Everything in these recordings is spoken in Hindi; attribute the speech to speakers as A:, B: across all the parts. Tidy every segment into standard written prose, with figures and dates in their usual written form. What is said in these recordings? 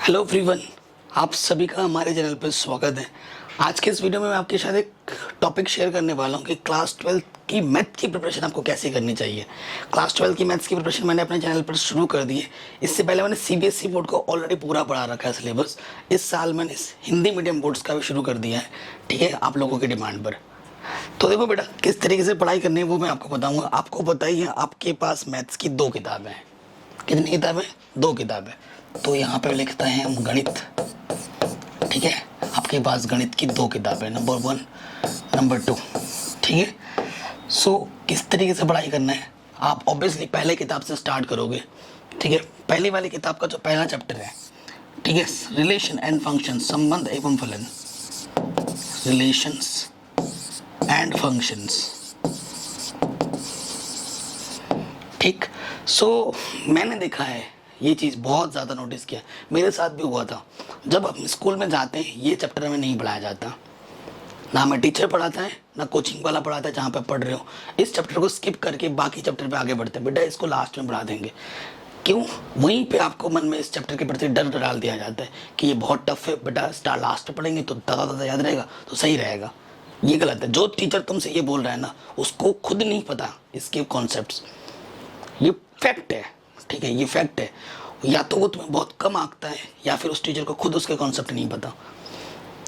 A: हेलो एवरीवन, आप सभी का हमारे चैनल पर स्वागत है। आज के इस वीडियो में मैं आपके साथ एक टॉपिक शेयर करने वाला हूँ कि क्लास 12 की मैथ की प्रिपरेशन आपको कैसे करनी चाहिए। क्लास 12 की मैथ्स की प्रिपरेशन मैंने अपने चैनल पर शुरू कर दी है। इससे पहले मैंने सीबीएसई बोर्ड को ऑलरेडी पूरा पढ़ा रखा है सिलेबस। इस साल मैंने हिंदी मीडियम बोर्ड्स का भी शुरू कर दिया है, ठीक है, आप लोगों की डिमांड पर। तो देखो बेटा, किस तरीके से पढ़ाई करनी है वो मैं आपको बताऊँगा। आपको बताइए, आपके पास मैथ्स की 2 किताबें हैं। कितनी किताबें? 2 किताबें। तो यहाँ पे लिखता है हम गणित, ठीक है। आपके पास गणित की 2 किताबें, नंबर 1, नंबर 2, ठीक है। सो किस तरीके से पढ़ाई करना है, आप ऑब्वियसली पहले किताब से स्टार्ट करोगे, ठीक है। पहली वाली किताब का जो पहला चैप्टर है, ठीक है, रिलेशन एंड फंक्शन, संबंध एवं फलन, रिलेशंस एंड फंक्शंस, ठीक। सो मैंने देखा है ये चीज़ बहुत ज़्यादा नोटिस किया, मेरे साथ भी हुआ था। जब हम स्कूल में जाते हैं ये चैप्टर हमें नहीं पढ़ाया जाता, ना हमें टीचर पढ़ाता है ना कोचिंग वाला पढ़ाता है जहाँ पे पढ़ रहे हो। इस चैप्टर को स्किप करके बाकी चैप्टर पे आगे बढ़ते हैं, बेटा इसको लास्ट में पढ़ा देंगे। क्यों? वहीं पे आपको मन में इस चैप्टर के प्रति डर डाल दिया जाता है कि ये बहुत टफ है, बेटा स्टार लास्ट में पढ़ेंगे तो ज़्यादा याद रहेगा तो सही रहेगा। ये गलत है। जो टीचर तुमसे ये बोल रहा है ना, उसको खुद नहीं पता इसके कॉन्सेप्ट्स। ये फैक्ट है, ठीक है, ये फैक्ट है। या तो वो तुम्हें बहुत कम आंकता है या फिर उस टीचर को खुद उसके कॉन्सेप्ट नहीं पता।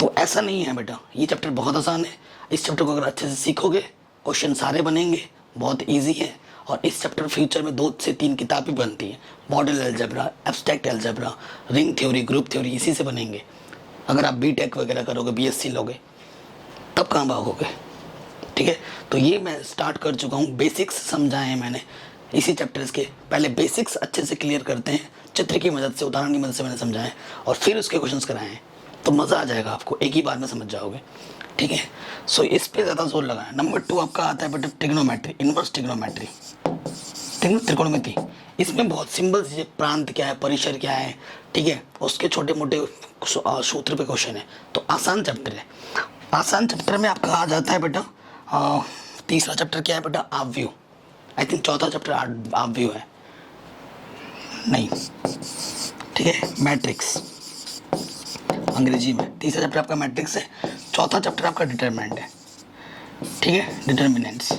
A: तो ऐसा नहीं है बेटा, ये चैप्टर बहुत आसान है। इस चैप्टर को अगर अच्छे से सीखोगे, क्वेश्चन सारे बनेंगे, बहुत इजी है। और इस चैप्टर फ्यूचर में 2 से 3 किताब भी बनती है, model algebra, abstract algebra, ring theory, group theory, इसी से बनेंगे। अगर आप बीटेक वगैरह करोगे, बीएससी लोगे, तब कहाँ भागोगे, ठीक है। तो ये मैं स्टार्ट कर चुका हूँ, बेसिक्स समझाए हैं मैंने इसी चैप्टर्स के। पहले बेसिक्स अच्छे से क्लियर करते हैं, चित्र की मदद से, उदाहरण की मदद से मैंने समझाया, और फिर उसके क्वेश्चंस कराए हैं। तो मज़ा आ जाएगा आपको, एक ही बार में समझ जाओगे, ठीक है। सो इस पे ज़्यादा जोर लगाएं। नंबर 2 आपका आता है बेटा ट्रिग्नोमेट्री, इनवर्स ट्रिग्नोमेट्री, त्रिकोणमिति। इसमें बहुत सिंपल चीज़ें, प्रांत क्या है, परिसर क्या है, ठीक है, उसके छोटे मोटे सूत्र पे क्वेश्चन है। तो आसान चैप्टर है। आसान चैप्टर में आपका आ जाता है बेटा तीसरा चैप्टर क्या है बेटा, आव्यूह। आई थिंक चौथा चैप्टर आव्यूह है, नहीं, ठीक है, मैट्रिक्स अंग्रेजी में। तीसरा चैप्टर आपका मैट्रिक्स है, चौथा चैप्टर आपका डिटरमिनेंट है, ठीक है, डिटरमिनेंट्स।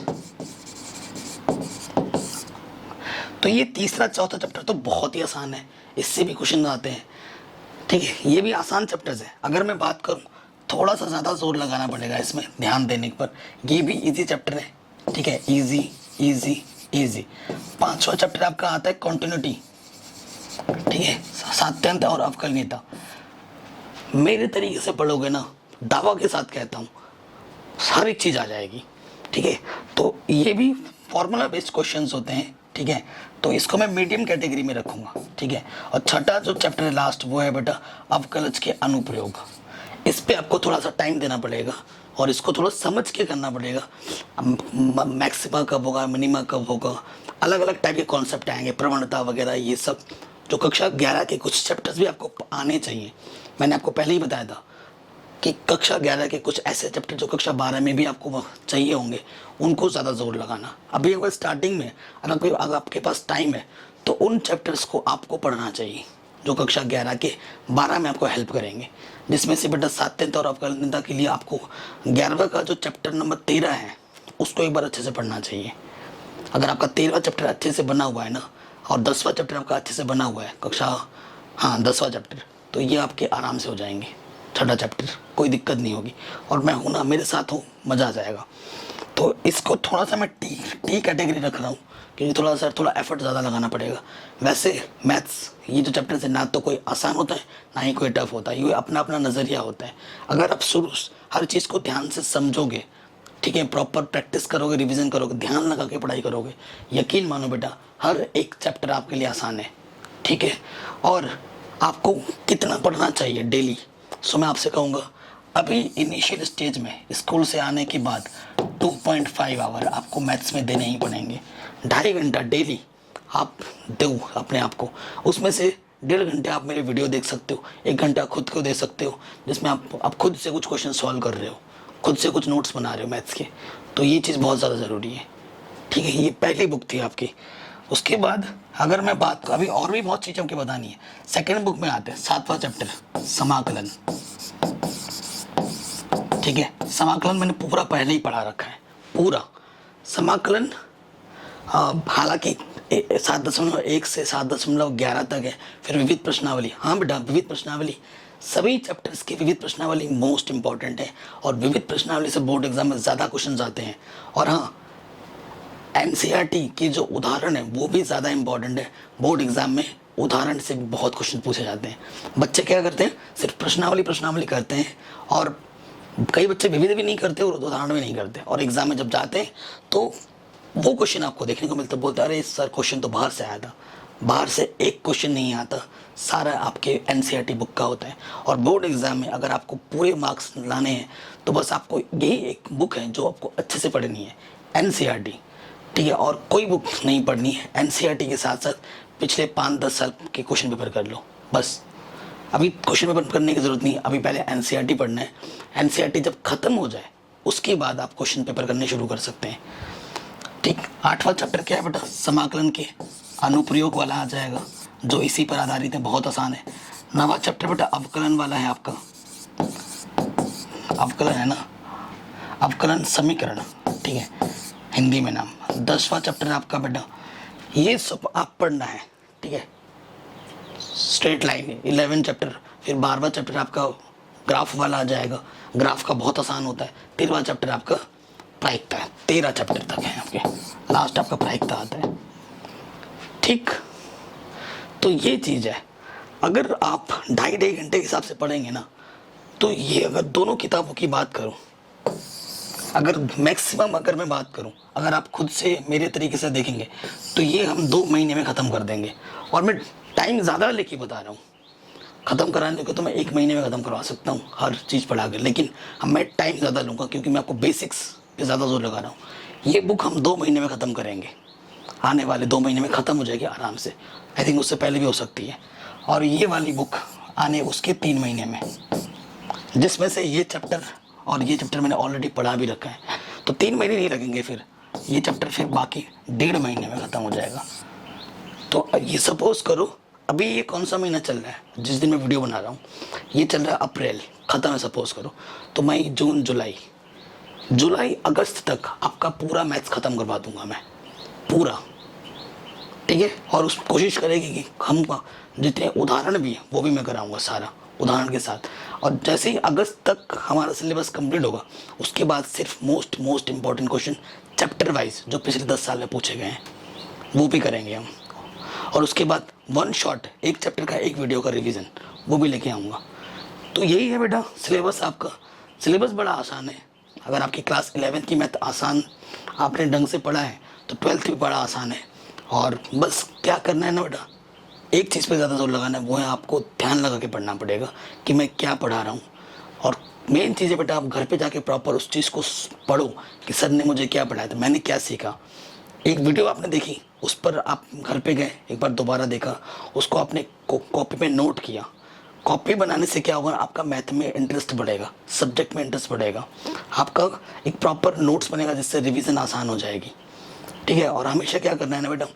A: तो ये तीसरा चौथा चैप्टर तो बहुत ही आसान है, इससे भी क्वेश्चन आते हैं, ठीक है। ये भी आसान चैप्टर्स है। अगर मैं बात करूँ, थोड़ा सा ज़्यादा जोर लगाना पड़ेगा इसमें, ध्यान देने पर। ये भी इजी चैप्टर है, ठीक है, इजी इजी इजी। 5वां चैप्टर आपका आता है कॉन्टिन्यूटी, ठीक है, सात्यंत और अवकलनीयता। मेरे तरीके से पढ़ोगे ना, दावा के साथ कहता हूँ, हर एक चीज़ आ जाएगी, ठीक है। तो ये भी फॉर्मूला बेस्ड क्वेश्चंस होते हैं, ठीक है। तो इसको मैं मीडियम कैटेगरी में रखूँगा, ठीक है। और छठा जो चैप्टर है लास्ट, वो है बेटा अवकलज के अनुप्रयोग। इस पे आपको थोड़ा सा टाइम देना पड़ेगा और इसको थोड़ा समझ के करना पड़ेगा। मैक्सिमा कब होगा, मिनिमा कब होगा, अलग अलग टाइप के कॉन्सेप्ट आएंगे, प्रवणता वगैरह, ये सब जो कक्षा 11 के कुछ चैप्टर्स भी आपको आने चाहिए। मैंने आपको पहले ही बताया था कि कक्षा 11 के कुछ ऐसे चैप्टर जो कक्षा 12 में भी आपको चाहिए होंगे, उनको ज़्यादा जोर लगाना। अभी अगर स्टार्टिंग में अगर आपके पास टाइम है तो उन चैप्टर्स को आपको पढ़ना चाहिए जो कक्षा 11 के 12 में आपको हेल्प करेंगे। जिसमें से बेटा सात्यंत और अवकलनीयता के लिए आपको 11वां का जो चैप्टर नंबर 13 है उसको एक बार अच्छे से पढ़ना चाहिए। अगर आपका 13वां चैप्टर अच्छे से बना हुआ है ना, और 10वां चैप्टर आपका अच्छे से बना हुआ है, कक्षा 10वां चैप्टर, तो ये आपके आराम से हो जाएंगे। छठा चैप्टर कोई दिक्कत नहीं होगी, और मैं हूँ ना, मेरे साथ हूँ, मज़ा आ जाएगा। तो इसको थोड़ा सा मैं टी कैटेगरी रख रहा हूँ क्योंकि थोड़ा एफर्ट ज़्यादा लगाना पड़ेगा। वैसे मैथ्स ये जो चैप्टर्स है ना, तो कोई आसान होता है ना ही कोई टफ होता है, ये अपना अपना नज़रिया होता है। अगर आप शुरू हर चीज़ को ध्यान से समझोगे, ठीक है, प्रॉपर प्रैक्टिस करोगे, रिवीजन करोगे, ध्यान लगा के पढ़ाई करोगे, यकीन मानो बेटा हर एक चैप्टर आपके लिए आसान है, ठीक है। और आपको कितना पढ़ना चाहिए डेली, सो मैं आपसे कहूँगा अभी इनिशियल स्टेज में स्कूल से आने के बाद 2.5 आवर आपको मैथ्स में देने ही पड़ेंगे। 2.5 घंटा डेली आप दो अपने आप को। उसमें से 1.5 घंटे आप मेरे वीडियो देख सकते हो, 1 घंटा खुद को दे सकते हो, जिसमें आप खुद से कुछ क्वेश्चन सॉल्व कर रहे हो, खुद से कुछ नोट्स बना रहे हो मैथ्स के। तो ये चीज़ बहुत ज़्यादा ज़रूरी है, ठीक है। ये पहली बुक थी आपकी। उसके बाद अगर मैं बात करूं, अभी और भी बहुत चीज़ें हमको बतानी है। सेकंड बुक में आते हैं 7वां चैप्टर समाकलन। ठीक है, समाकलन मैंने पूरा पहले ही पढ़ा रखा है, पूरा समाकलन। हालांकि 7.1 से 7.11 तक है। फिर विविध प्रश्नावली, हाँ बेटा विविध प्रश्नावली, सभी चैप्टर्स की विविध प्रश्नावली मोस्ट इंपॉर्टेंट है। और विविध प्रश्नावली से बोर्ड एग्जाम में ज़्यादा क्वेश्चन आते हैं। और हाँ, एनसीईआरटी के जो उदाहरण है वो भी ज़्यादा इंपॉर्टेंट है। बोर्ड एग्जाम में उदाहरण से बहुत क्वेश्चन पूछे जाते हैं। बच्चे क्या करते हैं, सिर्फ प्रश्नावली करते हैं, और कई बच्चे विविध भी नहीं करते और उदाहरण भी नहीं करते, और एग्जाम में जब जाते हैं तो वो क्वेश्चन आपको देखने को मिलता है। बोलते अरे सर क्वेश्चन तो बाहर से आया था। बाहर से एक क्वेश्चन नहीं आता, सारा आपके एनसीईआरटी बुक का होता है। और बोर्ड एग्जाम में अगर आपको पूरे मार्क्स लाने हैं तो बस आपको यही एक बुक है जो आपको अच्छे से पढ़नी है, एनसीईआरटी। ठीक है, और कोई बुक नहीं पढ़नी है। एनसीईआरटी के साथ साथ पिछले 5-10 साल के क्वेश्चन पेपर कर लो बस। अभी क्वेश्चन पेपर करने की ज़रूरत नहीं है, अभी पहले एनसीईआरटी पढ़ना है। एनसीईआरटी जब ख़त्म हो जाए उसके बाद आप क्वेश्चन पेपर करने शुरू कर सकते हैं। ठीक, 8वां चैप्टर क्या है बेटा, समाकलन के अनुप्रयोग वाला आ जाएगा, जो इसी पर आधारित है, बहुत आसान है। 9वां चैप्टर बेटा अवकलन वाला है आपका, अवकलन है ना, अवकलन समीकरण। ठीक है, हिंदी में नाम। 10वां चैप्टर आपका बेटा, ये सब आप पढ़ना है। ठीक है, स्ट्रेट लाइन 11 चैप्टर। फिर 12वां चैप्टर आपका ग्राफ वाला आ जाएगा, ग्राफ का बहुत आसान होता है। 13वां चैप्टर आपका प्रायिकता है, 13 चैप्टर तक है आपके, लास्ट आपका प्रायिकता आता है। ठीक, तो ये चीज़ है। अगर आप 2.5 घंटे के हिसाब से पढ़ेंगे ना, तो ये अगर दोनों किताबों की बात करूं, अगर मैक्सिमम अगर मैं बात करूं, अगर आप खुद से मेरे तरीके से देखेंगे तो ये हम 2 महीने में ख़त्म कर देंगे। और मैं टाइम ज़्यादा लेके बता रहा हूँ, ख़त्म कराने को तो मैं 1 महीने में ख़त्म करवा सकता हूँ हर चीज़ पढ़ा कर, लेकिन हम मैं टाइम ज़्यादा लूँगा क्योंकि मैं आपको बेसिक्स पे ज़्यादा जोर लगा रहा हूँ। ये बुक हम 2 महीने में ख़त्म करेंगे, आने वाले 2 महीने में ख़त्म हो जाएगी आराम से। आई थिंक उससे पहले भी हो सकती है। और ये वाली बुक आने उसके 3 महीने में, जिसमें से ये चैप्टर और ये चैप्टर मैंने ऑलरेडी पढ़ा भी रखा है, तो 3 महीने नहीं लगेंगे। फिर ये चैप्टर फिर बाकी 1.5 महीने में ख़त्म हो जाएगा। तो ये सपोज करो अभी ये कौन सा महीना चल रहा है जिस दिन मैं वीडियो बना रहा हूँ, ये चल रहा है अप्रैल, ख़त्म है सपोज करो, तो मई जून जुलाई अगस्त तक आपका पूरा मैथ्स ख़त्म करवा दूंगा मैं पूरा। ठीक है, और उस कोशिश करेगी कि हम जितने उदाहरण भी हैं वो भी मैं कराऊंगा सारा उदाहरण के साथ। और जैसे ही अगस्त तक हमारा सिलेबस कंप्लीट होगा उसके बाद सिर्फ most important question chapter wise जो पिछले 10 साल में पूछे गए हैं वो भी करेंगे हम। और उसके बाद 1 शॉट, एक चैप्टर का एक वीडियो का रिवीजन वो भी लेके आऊँगा। तो यही है बेटा सिलेबस आपका। सिलेबस बड़ा आसान है। अगर आपकी क्लास 11th की मैथ आसान आपने ढंग से पढ़ा है तो 12th भी बड़ा आसान है। और बस क्या करना है ना बेटा, एक चीज़ पे ज़्यादा जोर लगाना है, वो है आपको ध्यान लगा के पढ़ना पड़ेगा कि मैं क्या पढ़ा रहा हूँ। और मेन चीज़ है बेटा, आप घर पे जाके प्रॉपर उस चीज़ को पढ़ो कि सर ने मुझे क्या पढ़ाया था, मैंने क्या सीखा। एक वीडियो आपने देखी, उस पर आप घर पे गए, एक बार दोबारा देखा, उसको आपने कॉपी पे नोट किया। कॉपी बनाने से क्या होगा, आपका मैथ में इंटरेस्ट बढ़ेगा, सब्जेक्ट में इंटरेस्ट बढ़ेगा, आपका एक प्रॉपर नोट्स बनेगा जिससे रिवीजन आसान हो जाएगी। ठीक है, और हमेशा क्या करना है ना बेटा,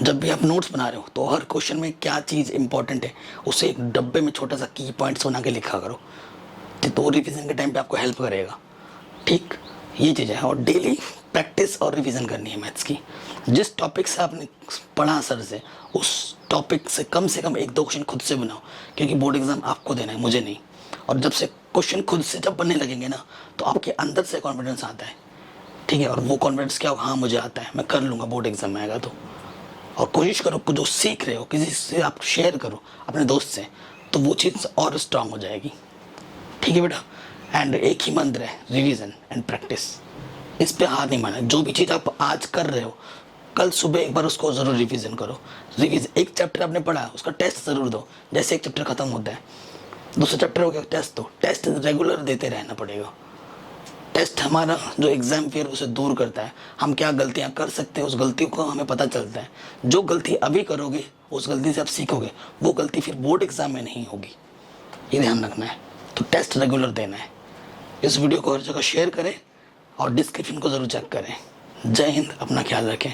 A: जब भी आप नोट्स बना रहे हो तो हर क्वेश्चन में क्या चीज़ इंपॉर्टेंट है उसे एक डब्बे में छोटा सा की पॉइंट्स बना के लिखा करो, तो रिवीजन के टाइम पे आपको हेल्प करेगा। ठीक, ये चीज़ है। और डेली प्रैक्टिस और रिवीजन करनी है मैथ्स की। जिस टॉपिक से आपने पढ़ा सर से, उस टॉपिक से कम 1-2 क्वेश्चन खुद से बनाओ, क्योंकि बोर्ड एग्जाम आपको देना है, मुझे नहीं। और जब से क्वेश्चन खुद से जब बनने लगेंगे ना तो आपके अंदर से कॉन्फिडेंस आता है। ठीक है, और वो कॉन्फिडेंस क्या होगा, हाँ मुझे आता है, मैं कर लूँगा बोर्ड एग्जाम में आएगा तो। और कोशिश करो जो सीख रहे हो किसी से आप शेयर करो अपने दोस्त से, तो वो चीज़ और स्ट्रांग हो जाएगी। ठीक है बेटा, एंड एक ही मंत्र है, रिवीजन एंड प्रैक्टिस। इस पे हार नहीं माना। जो भी चीज़ आप आज कर रहे हो, कल सुबह एक बार उसको ज़रूर रिवीजन करो। एक चैप्टर आपने पढ़ा उसका टेस्ट ज़रूर दो। जैसे एक चैप्टर ख़त्म होता है, दूसरा चैप्टर हो गया, टेस्ट दो। टेस्ट रेगुलर देते रहना पड़ेगा। टेस्ट हमारा जो एग्ज़ाम फियर उसे दूर करता है। हम क्या गलतियाँ कर सकते हैं उस गलती को हमें पता चलता है। जो गलती अभी करोगे उस गलती से आप सीखोगे, वो गलती फिर बोर्ड एग्ज़ाम में नहीं होगी। ये ध्यान रखना है। तो टेस्ट रेगुलर देना है। इस वीडियो को हर जगह शेयर करें और डिस्क्रिप्शन को ज़रूर चेक करें। जय हिंद, अपना ख्याल रखें।